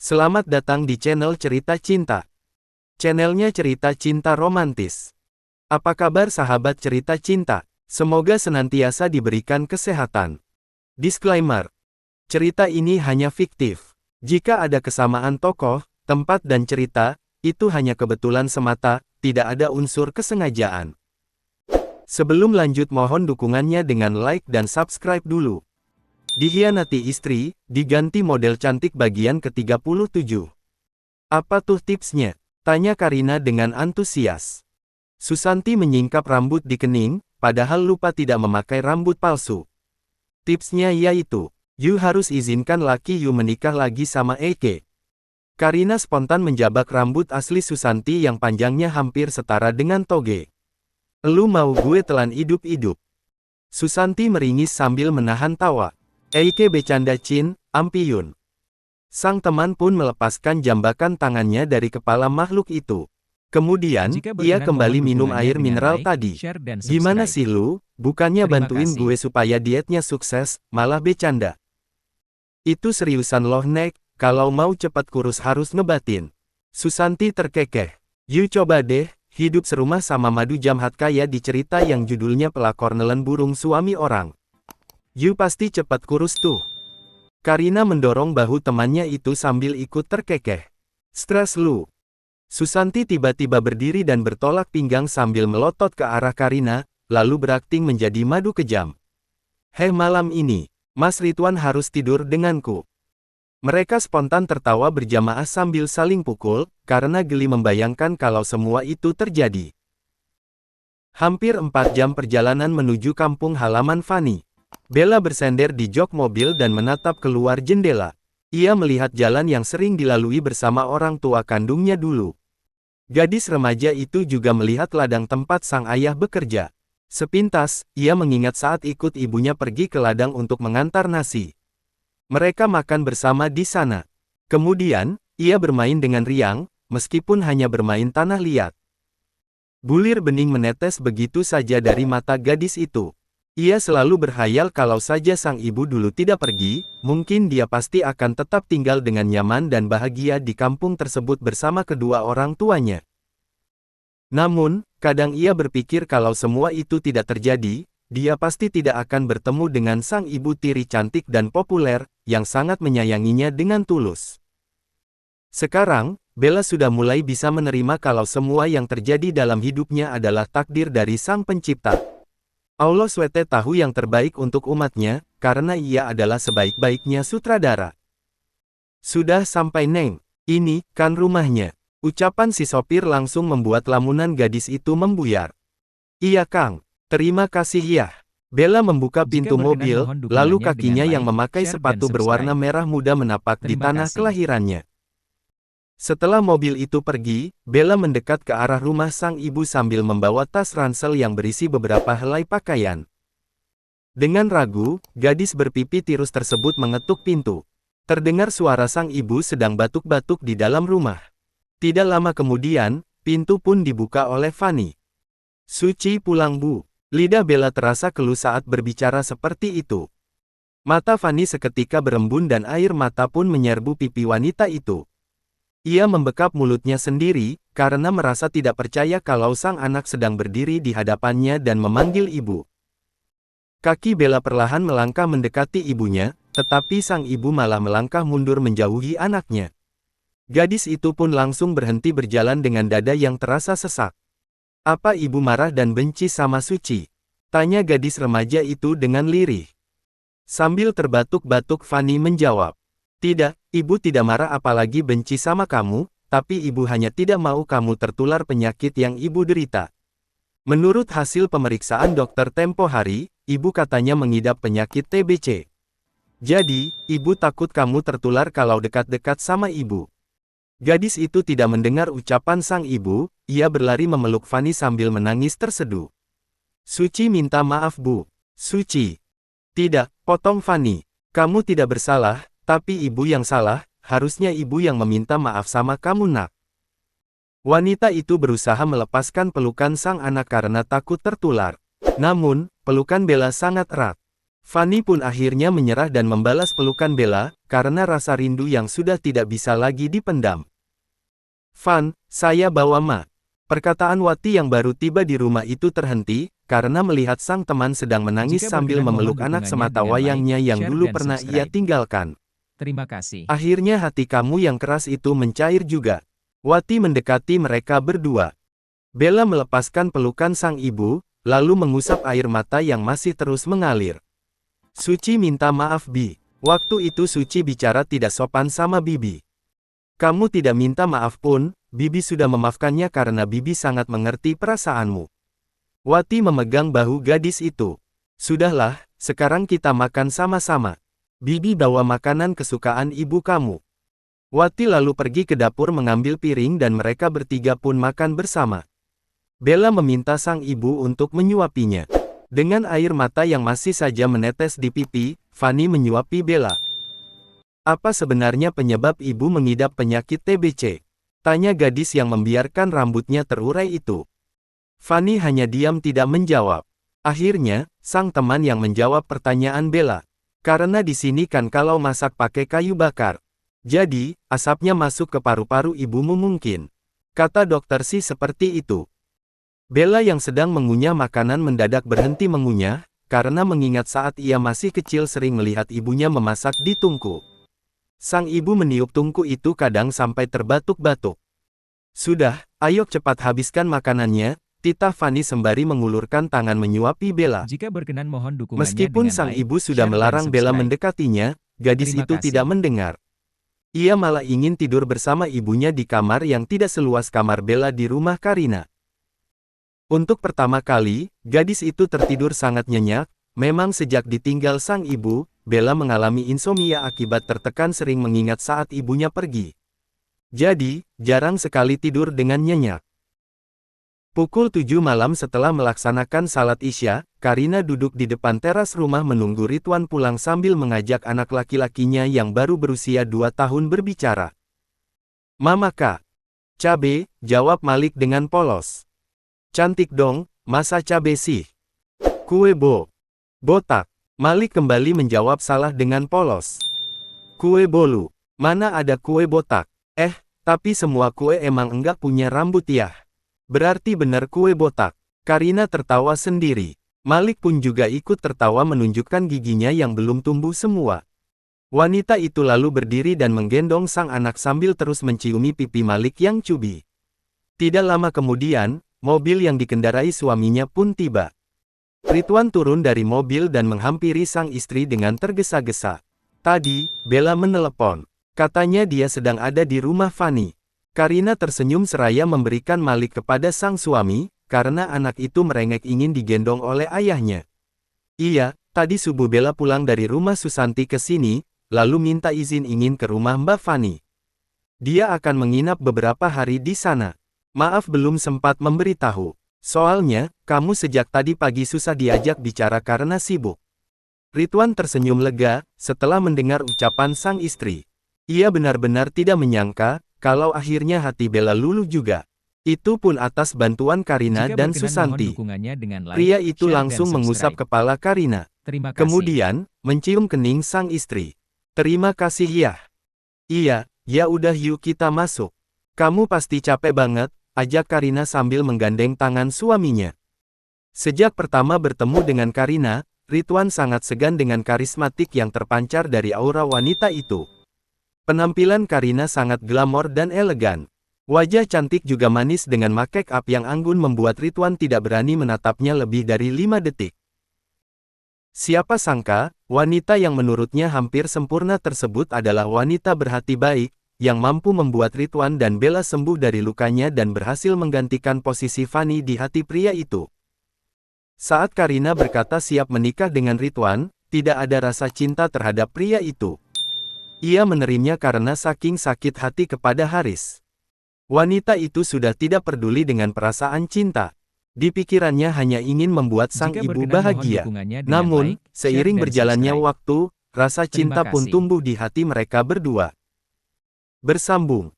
Selamat datang di channel Cerita Cinta. Channelnya cerita cinta romantis. Apa kabar sahabat cerita cinta? Semoga senantiasa diberikan kesehatan. Disclaimer. Cerita ini hanya fiktif. Jika ada kesamaan tokoh, tempat dan cerita, itu hanya kebetulan semata, tidak ada unsur kesengajaan. Sebelum lanjut mohon dukungannya dengan like dan subscribe dulu. Dikhianati istri, diganti model cantik bagian ke-37. Apa tuh tipsnya? Tanya Karina dengan antusias. Susanti menyingkap rambut di kening, padahal lupa tidak memakai rambut palsu. Tipsnya yaitu, you harus izinkan laki you menikah lagi sama Eke. Karina spontan menjabak rambut asli Susanti yang panjangnya hampir setara dengan toge. Lu mau gue telan hidup-hidup? Susanti meringis sambil menahan tawa. Eike bercanda Cin, ampiyun. Sang teman pun melepaskan jambakan tangannya dari kepala makhluk itu. Kemudian, ia kembali minum air mineral tadi. Gimana sih lu, bukannya bantuin gue supaya dietnya sukses, malah bercanda. Itu seriusan loh Nek, kalau mau cepat kurus harus ngebatin. Susanti terkekeh. You coba deh, hidup serumah sama Madu Jamhat kayak di cerita yang judulnya Pelakor Nelen Burung Suami Orang. You pasti cepat kurus tuh. Karina mendorong bahu temannya itu sambil ikut terkekeh. Stres lu. Susanti tiba-tiba berdiri dan bertolak pinggang sambil melotot ke arah Karina, lalu berakting menjadi madu kejam. Heh malam ini, Mas Ridwan harus tidur denganku. Mereka spontan tertawa berjamaah sambil saling pukul, karena geli membayangkan kalau semua itu terjadi. Hampir 4 jam perjalanan menuju kampung halaman Fanny. Bella bersender di jok mobil dan menatap keluar jendela. Ia melihat jalan yang sering dilalui bersama orang tua kandungnya dulu. Gadis remaja itu juga melihat ladang tempat sang ayah bekerja. Sepintas, ia mengingat saat ikut ibunya pergi ke ladang untuk mengantar nasi. Mereka makan bersama di sana. Kemudian, ia bermain dengan riang, meskipun hanya bermain tanah liat. Bulir bening menetes begitu saja dari mata gadis itu. Ia selalu berhayal kalau saja sang ibu dulu tidak pergi, mungkin dia pasti akan tetap tinggal dengan nyaman dan bahagia di kampung tersebut bersama kedua orang tuanya. Namun, kadang ia berpikir kalau semua itu tidak terjadi, dia pasti tidak akan bertemu dengan sang ibu tiri cantik dan populer, yang sangat menyayanginya dengan tulus. Sekarang, Bella sudah mulai bisa menerima kalau semua yang terjadi dalam hidupnya adalah takdir dari Sang Pencipta. Allah SWT tahu yang terbaik untuk umatnya, karena ia adalah sebaik-baiknya sutradara. Sudah sampai Neng, ini kan rumahnya. Ucapan si sopir langsung membuat lamunan gadis itu membuyar. Iya Kang, terima kasih ya. Bella membuka pintu mobil, lalu kakinya yang memakai sepatu berwarna merah muda menapak di tanah kelahirannya. Setelah mobil itu pergi, Bella mendekat ke arah rumah sang ibu sambil membawa tas ransel yang berisi beberapa helai pakaian. Dengan ragu, gadis berpipi tirus tersebut mengetuk pintu. Terdengar suara sang ibu sedang batuk-batuk di dalam rumah. Tidak lama kemudian, pintu pun dibuka oleh Fanny. Suci pulang bu. Lidah Bella terasa keluh saat berbicara seperti itu. Mata Fanny seketika berembun dan air mata pun menyerbu pipi wanita itu. Ia membekap mulutnya sendiri, karena merasa tidak percaya kalau sang anak sedang berdiri di hadapannya dan memanggil ibu. Kaki Bella perlahan melangkah mendekati ibunya, tetapi sang ibu malah melangkah mundur menjauhi anaknya. Gadis itu pun langsung berhenti berjalan dengan dada yang terasa sesak. Apa ibu marah dan benci sama Suci? Tanya gadis remaja itu dengan lirih. Sambil terbatuk-batuk Fanny menjawab. Tidak, ibu tidak marah apalagi benci sama kamu, tapi ibu hanya tidak mau kamu tertular penyakit yang ibu derita. Menurut hasil pemeriksaan dokter tempo hari, ibu katanya mengidap penyakit TBC. Jadi, ibu takut kamu tertular kalau dekat-dekat sama ibu. Gadis itu tidak mendengar ucapan sang ibu, ia berlari memeluk Fanny sambil menangis terseduh. Suci minta maaf bu. Suci. Tidak, potong Fanny. Kamu tidak bersalah. Tapi ibu yang salah, harusnya ibu yang meminta maaf sama kamu nak. Wanita itu berusaha melepaskan pelukan sang anak karena takut tertular. Namun, pelukan Bella sangat erat. Fanny pun akhirnya menyerah dan membalas pelukan Bella, karena rasa rindu yang sudah tidak bisa lagi dipendam. "Van, saya bawa Ma." Perkataan Wati yang baru tiba di rumah itu terhenti, karena melihat sang teman sedang menangis Jika sambil berkenan, memeluk mohon anak dukungannya semata dengan wayangnya like, yang share, dulu dan pernah ia subscribe. tinggalkan. Terima kasih. Akhirnya hati kamu yang keras itu mencair juga. Wati mendekati mereka berdua. Bella melepaskan pelukan sang ibu, lalu mengusap air mata yang masih terus mengalir. "Suci minta maaf Bi. Waktu itu Suci bicara tidak sopan sama Bibi. Kamu tidak minta maaf pun, Bibi sudah memaafkannya karena Bibi sangat mengerti perasaanmu." Wati memegang bahu gadis itu. "Sudahlah, sekarang kita makan sama-sama. Bibi bawa makanan kesukaan ibu kamu." Wati lalu pergi ke dapur mengambil piring dan mereka bertiga pun makan bersama. Bella meminta sang ibu untuk menyuapinya. Dengan air mata yang masih saja menetes di pipi, Fanny menyuapi Bella. "Apa sebenarnya penyebab ibu mengidap penyakit TBC?" tanya gadis yang membiarkan rambutnya terurai itu. Fanny hanya diam tidak menjawab. Akhirnya, sang teman yang menjawab pertanyaan Bella. "Karena di sini kan kalau masak pakai kayu bakar. Jadi, asapnya masuk ke paru-paru ibumu mungkin," kata dokter sih seperti itu. Bella yang sedang mengunyah makanan mendadak berhenti mengunyah, karena mengingat saat ia masih kecil sering melihat ibunya memasak di tungku. Sang ibu meniup tungku itu kadang sampai terbatuk-batuk. "Sudah, ayo cepat habiskan makanannya," titah Fanny sembari mengulurkan tangan menyuapi Bella. Jika berkenan, mohon dukungannya Meskipun dengan sang like, ibu sudah share, dan melarang Bella subscribe. mendekatinya, gadis Terima itu tidak kasih. mendengar. Ia malah ingin tidur bersama ibunya di kamar yang tidak seluas kamar Bella di rumah Karina. Untuk pertama kali, gadis itu tertidur sangat nyenyak. Memang sejak ditinggal sang ibu, Bella mengalami insomnia akibat tertekan sering mengingat saat ibunya pergi. Jadi, jarang sekali tidur dengan nyenyak. Pukul 7 malam setelah melaksanakan salat Isya, Karina duduk di depan teras rumah menunggu Ridwan pulang sambil mengajak anak laki-lakinya yang baru berusia 2 tahun berbicara. "Mama Kak. Cabe," jawab Malik dengan polos. "Cantik dong, masa cabe sih? Kue botak." Malik kembali menjawab salah dengan polos. "Kue bolu. Mana ada kue botak? Tapi semua kue emang enggak punya rambut ya? Berarti benar kue botak." Karina tertawa sendiri. Malik pun juga ikut tertawa menunjukkan giginya yang belum tumbuh semua. Wanita itu lalu berdiri dan menggendong sang anak sambil terus menciumi pipi Malik yang cubi. Tidak lama kemudian, mobil yang dikendarai suaminya pun tiba. Ridwan turun dari mobil dan menghampiri sang istri dengan tergesa-gesa. "Tadi, Bella menelepon. Katanya dia sedang ada di rumah Fanny." Karina tersenyum seraya memberikan Malik kepada sang suami, karena anak itu merengek ingin digendong oleh ayahnya. "Iya, tadi subuh Bella pulang dari rumah Susanti ke sini, lalu minta izin ingin ke rumah Mbak Fanny. Dia akan menginap beberapa hari di sana. Maaf belum sempat memberitahu. Soalnya, kamu sejak tadi pagi susah diajak bicara karena sibuk." Ridwan tersenyum lega, setelah mendengar ucapan sang istri. Ia benar-benar tidak menyangka, kalau akhirnya hati Bella luluh juga. Itu pun atas bantuan Karina Jika dan berkenan, mohon Susanti. dukungannya dengan like, Pria itu share, langsung dan mengusap subscribe. kepala Karina. Terima kasih. Kemudian, mencium kening sang istri. "Terima kasih ya." "Iya, ya udah yuk kita masuk. Kamu pasti capek banget," ajak Karina sambil menggandeng tangan suaminya. Sejak pertama bertemu dengan Karina, Ridwan sangat segan dengan karismatik yang terpancar dari aura wanita itu. Penampilan Karina sangat glamor dan elegan. Wajah cantik juga manis dengan make up yang anggun membuat Ridwan tidak berani menatapnya lebih dari 5 detik. Siapa sangka, wanita yang menurutnya hampir sempurna tersebut adalah wanita berhati baik, yang mampu membuat Ridwan dan Bella sembuh dari lukanya dan berhasil menggantikan posisi Fanny di hati pria itu. Saat Karina berkata siap menikah dengan Ridwan, tidak ada rasa cinta terhadap pria itu. Ia menerimanya karena saking sakit hati kepada Haris. Wanita itu sudah tidak peduli dengan perasaan cinta. Di pikirannya hanya ingin membuat sang Jika ibu berkenan, mohon bahagia. dukungannya dengan Namun, like, share, seiring dan berjalannya subscribe. waktu, rasa Terima cinta pun kasih. tumbuh di hati mereka berdua. Bersambung.